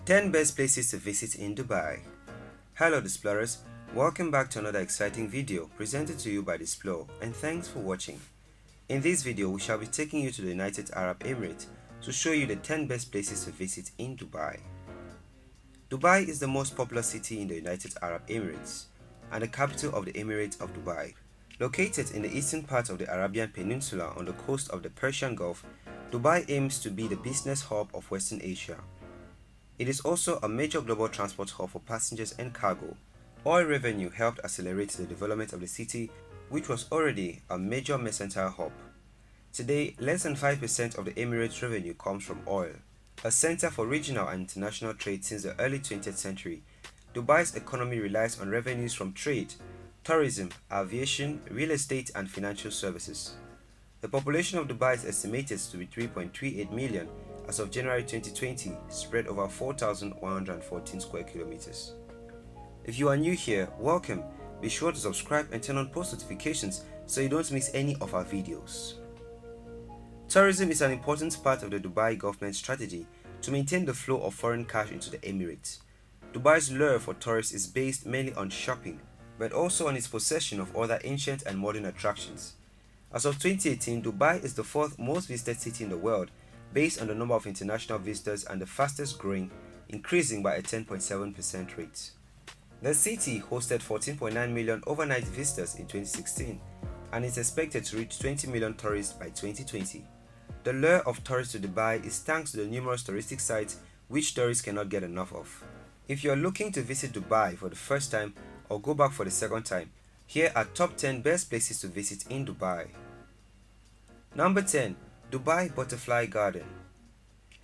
10 Best Places to Visit in Dubai. Hello Explorers, welcome back to another exciting video presented to you by Displore, and thanks for watching. In this video, we shall be taking you to the United Arab Emirates to show you the 10 best places to visit in Dubai. Dubai is the most popular city in the United Arab Emirates and the capital of the Emirate of Dubai. Located in the eastern part of the Arabian Peninsula on the coast of the Persian Gulf, Dubai aims to be the business hub of Western Asia. It is also a major global transport hub for passengers and cargo. Oil revenue helped accelerate the development of the city, which was already a major mercantile hub. Today, less than 5% of the Emirates' revenue comes from oil. A center for regional and international trade since the early 20th century, Dubai's economy relies on revenues from trade, tourism, aviation, real estate, and financial services. The population of Dubai is estimated to be 3.38 million as of January 2020, spread over 4,114 square kilometers. If you are new here, welcome. Be sure to subscribe and turn on post notifications so you don't miss any of our videos. Tourism is an important part of the Dubai government strategy to maintain the flow of foreign cash into the Emirates. Dubai's lure for tourists is based mainly on shopping, but also on its possession of other ancient and modern attractions. As of 2018, Dubai is the fourth most visited city in the world based on the number of international visitors and the fastest growing, increasing by a 10.7% rate. The city hosted 14.9 million overnight visitors in 2016 and is expected to reach 20 million tourists by 2020. The lure of tourists to Dubai is thanks to the numerous touristic sites which tourists cannot get enough of. If you are looking to visit Dubai for the first time or go back for the second time, here are top 10 best places to visit in Dubai. Number 10. Dubai Butterfly Garden.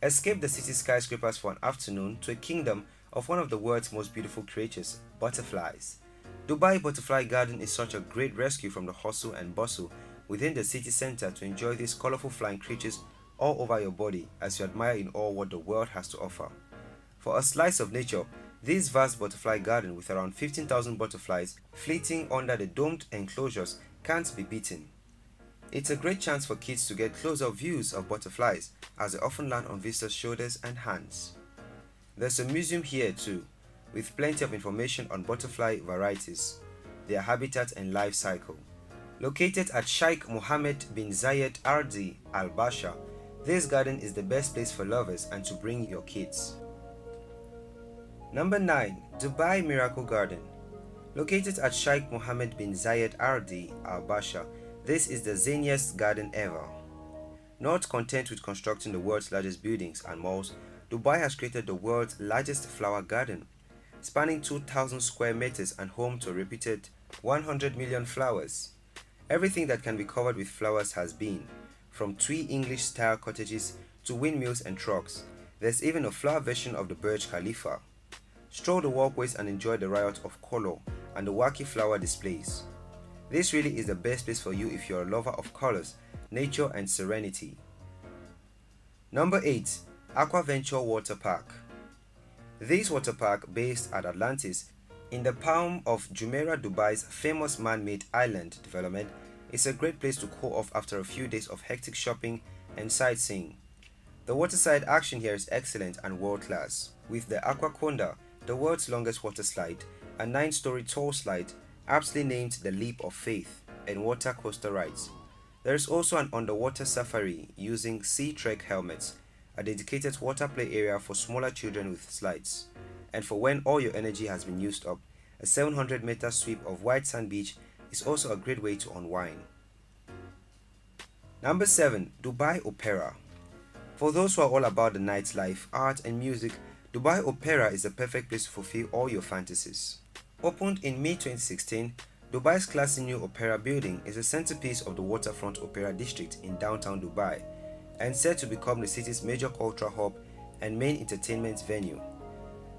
Escape the city skyscrapers for an afternoon to a kingdom of one of the world's most beautiful creatures, butterflies. Dubai Butterfly Garden is such a great rescue from the hustle and bustle within the city center to enjoy these colorful flying creatures all over your body as you admire in awe what the world has to offer. For a slice of nature, this vast butterfly garden with around 15,000 butterflies fleeting under the domed enclosures can't be beaten. It's a great chance for kids to get close-up views of butterflies as they often land on visitors' shoulders and hands. There's a museum here too, with plenty of information on butterfly varieties, their habitat and life cycle. Located at Sheikh Mohammed bin Zayed Ardi Al Basha, this garden is the best place for lovers and to bring your kids. Number 9. Dubai Miracle Garden. Located at Sheikh Mohammed bin Zayed Ardi Al Basha, this is the zaniest garden ever. Not content with constructing the world's largest buildings and malls, Dubai has created the world's largest flower garden, spanning 2,000 square meters and home to a reputed 100 million flowers. Everything that can be covered with flowers has been, from twee English-style cottages to windmills and trucks. There's even a flower version of the Burj Khalifa. Stroll the walkways and enjoy the riot of color and the wacky flower displays. This really is the best place for you if you're a lover of colors, nature and serenity. Number 8. Aquaventure Water Park. This water park, based at Atlantis, in the palm of Jumeirah, Dubai's famous man-made island development, is a great place to cool off after a few days of hectic shopping and sightseeing. The waterside action here is excellent and world-class, with the Aquaconda, the world's longest water slide, a 9-story tall slide, aptly named the Leap of Faith, and water coaster rides. There is also an underwater safari using Sea Trek helmets, a dedicated water play area for smaller children with slides, and for when all your energy has been used up, a 700-meter sweep of white sand beach is also a great way to unwind. Number 7. Dubai Opera. For those who are all about the nightlife, art and music, Dubai Opera is the perfect place to fulfill all your fantasies. Opened in May 2016, Dubai's classy new opera building is a centerpiece of the Waterfront Opera District in downtown Dubai and set to become the city's major cultural hub and main entertainment venue.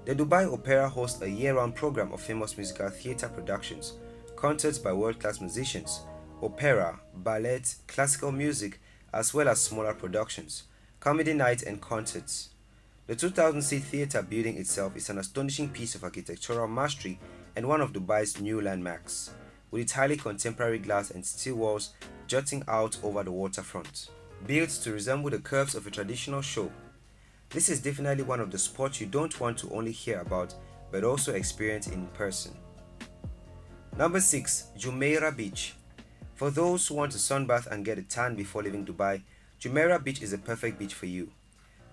The Dubai Opera hosts a year-round program of famous musical theater productions, concerts by world-class musicians, opera, ballet, classical music, as well as smaller productions, comedy nights and concerts. The 2,000-seat theater building itself is an astonishing piece of architectural mastery and one of Dubai's new landmarks, with its highly contemporary glass and steel walls jutting out over the waterfront. Built to resemble the curves of a traditional show, This is definitely one of the spots you don't want to only hear about but also experience in person. Number 6. Jumeirah Beach. For those who want to sunbath and get a tan before leaving Dubai, Jumeirah Beach is a perfect beach for you.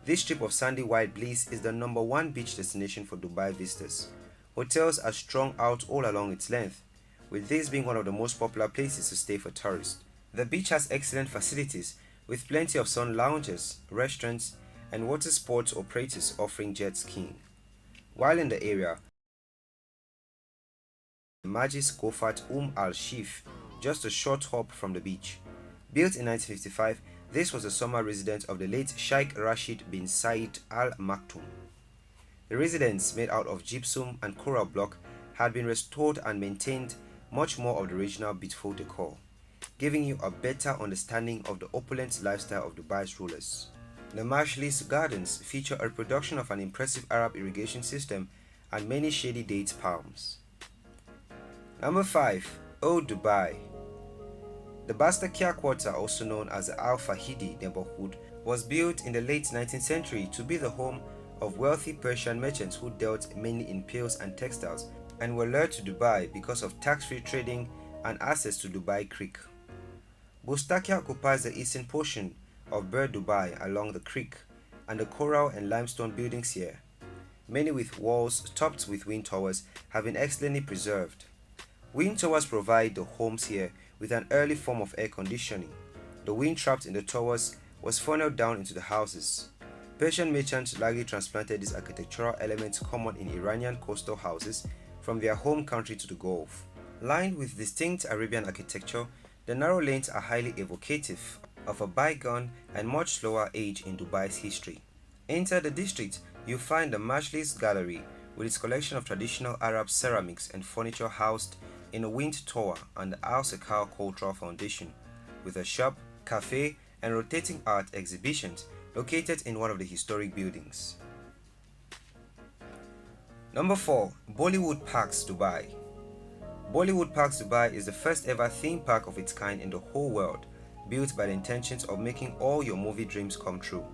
This strip of sandy white bliss is the #1 beach destination for Dubai visitors. Hotels are strung out all along its length, with this being one of the most popular places to stay for tourists. The beach has excellent facilities with plenty of sun lounges, restaurants, and water sports operators offering jet skiing. While in the area, Majlis Gofat Al Shif, just a short hop from the beach. Built in 1955, this was the summer residence of the late Sheikh Rashid bin Said Al Maktoum. The residence, made out of gypsum and coral block, had been restored and maintained much more of the original beautiful decor, giving you a better understanding of the opulent lifestyle of Dubai's rulers. The Majlis Gardens feature a reproduction of an impressive Arab irrigation system and many shady date palms. Number 5. Old Dubai. The Bastakia Quarter, also known as the Al Fahidi neighborhood, was built in the late 19th century to be the home of wealthy Persian merchants who dealt mainly in pearls and textiles and were lured to Dubai because of tax-free trading and access to Dubai Creek. Bustakia occupies the eastern portion of Bur Dubai along the creek and the coral and limestone buildings here, many with walls topped with wind towers, have been excellently preserved. Wind towers provide the homes here with an early form of air conditioning. The wind trapped in the towers was funneled down into the houses. Persian merchants likely transplanted these architectural elements common in Iranian coastal houses from their home country to the Gulf. Lined with distinct Arabian architecture, the narrow lanes are highly evocative of a bygone and much slower age in Dubai's history. Enter the district, you'll find the Majlis Gallery with its collection of traditional Arab ceramics and furniture housed in a wind tower and the Al Sekar Cultural Foundation, with a shop, cafe, and rotating art exhibitions located in one of the historic buildings. Number 4. Bollywood Parks Dubai. Bollywood Parks Dubai is the first ever theme park of its kind in the whole world, built by the intentions of making all your movie dreams come true.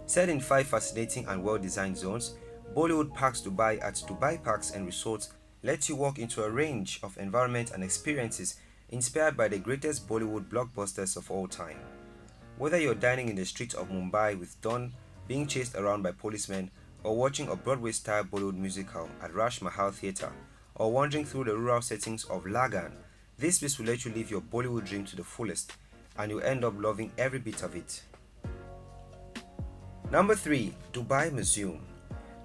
Set in 5 fascinating and well-designed zones, Bollywood Parks Dubai at Dubai Parks and Resorts lets you walk into a range of environments and experiences inspired by the greatest Bollywood blockbusters of all time. Whether you're dining in the streets of Mumbai with Don being chased around by policemen, or watching a Broadway-style Bollywood musical at Raj Mahal Theatre, or wandering through the rural settings of Lagan, this place will let you live your Bollywood dream to the fullest, and you'll end up loving every bit of it. Number 3. Dubai Museum.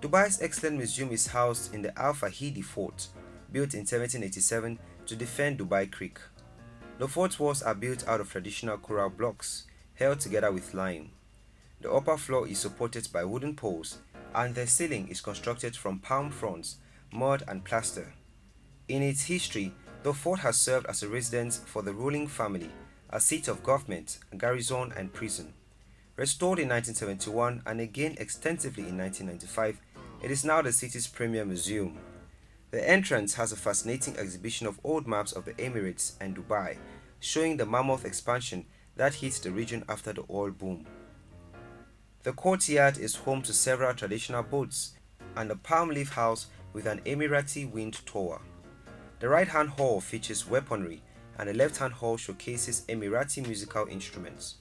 Dubai's excellent museum is housed in the Al Fahidi Fort, built in 1787 to defend Dubai Creek. The fort's walls are built out of traditional coral blocks, held together with lime. The upper floor is supported by wooden poles, and the ceiling is constructed from palm fronds, mud and plaster. In its history, the fort has served as a residence for the ruling family, a seat of government, garrison and prison. Restored in 1971 and again extensively in 1995, it is now the city's premier museum. The entrance has a fascinating exhibition of old maps of the Emirates and Dubai, showing the mammoth expansion that hit the region after the oil boom. The courtyard is home to several traditional boats and a palm leaf house with an Emirati wind tower. The right-hand hall features weaponry and the left-hand hall showcases Emirati musical instruments.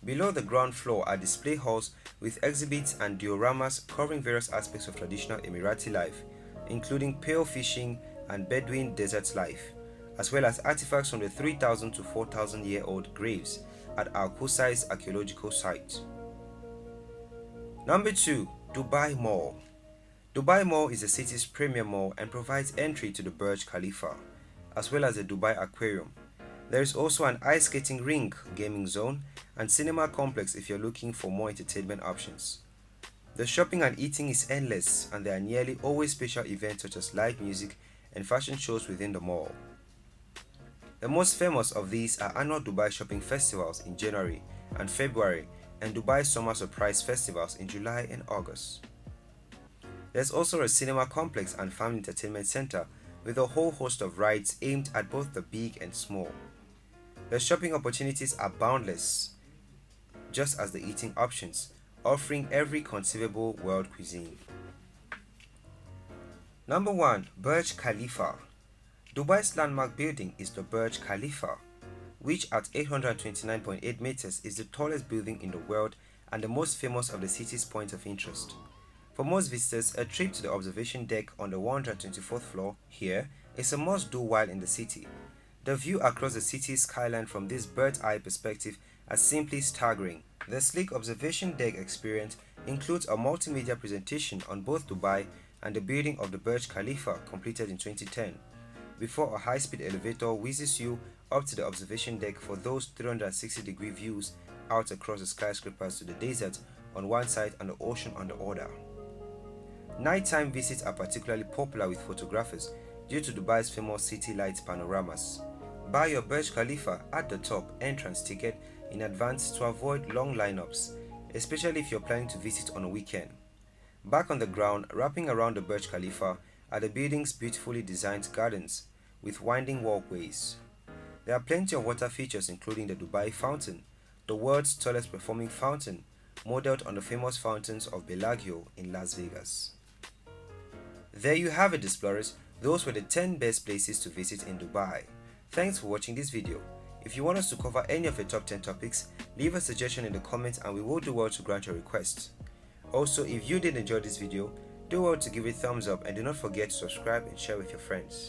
Below the ground floor are display halls with exhibits and dioramas covering various aspects of traditional Emirati life, including pearl fishing and Bedouin desert life, as well as artifacts from the 3,000 to 4,000 year old graves at Al Qusais archaeological site. Number 2. Dubai Mall. Dubai Mall is the city's premier mall and provides entry to the Burj Khalifa, as well as the Dubai Aquarium. There is also an ice skating rink, gaming zone, and cinema complex if you're looking for more entertainment options. The shopping and eating is endless, and there are nearly always special events such as live music and fashion shows within the mall. The most famous of these are annual Dubai shopping festivals in January and February and Dubai Summer Surprise festivals in July and August. There's also a cinema complex and family entertainment center with a whole host of rides aimed at both the big and small. The shopping opportunities are boundless, just as the eating options, offering every conceivable world cuisine. Number 1. Burj Khalifa. Dubai's landmark building is the Burj Khalifa, which at 829.8 meters is the tallest building in the world and the most famous of the city's points of interest. For most visitors, a trip to the observation deck on the 124th floor here is a must-do while in the city. The view across the city's skyline from this bird's-eye perspective is simply staggering. The sleek observation deck experience includes a multimedia presentation on both Dubai and the building of the Burj Khalifa completed in 2010, before a high-speed elevator whizzes you up to the observation deck for those 360-degree views out across the skyscrapers to the desert on one side and the ocean on the other. Nighttime visits are particularly popular with photographers due to Dubai's famous city lights panoramas. Buy your Burj Khalifa at the top entrance ticket in advance to avoid long lineups, especially if you're planning to visit on a weekend. Back on the ground, wrapping around the Burj Khalifa are the building's beautifully designed gardens with winding walkways. There are plenty of water features including the Dubai Fountain, the world's tallest performing fountain, modeled on the famous fountains of Bellagio in Las Vegas. There you have it, explorers. Those were the 10 best places to visit in Dubai. Thanks for watching this video. If you want us to cover any of your top 10 topics, leave a suggestion in the comments and we will do well to grant your request. Also, if you did enjoy this video, do well to give it a thumbs up and do not forget to subscribe and share with your friends.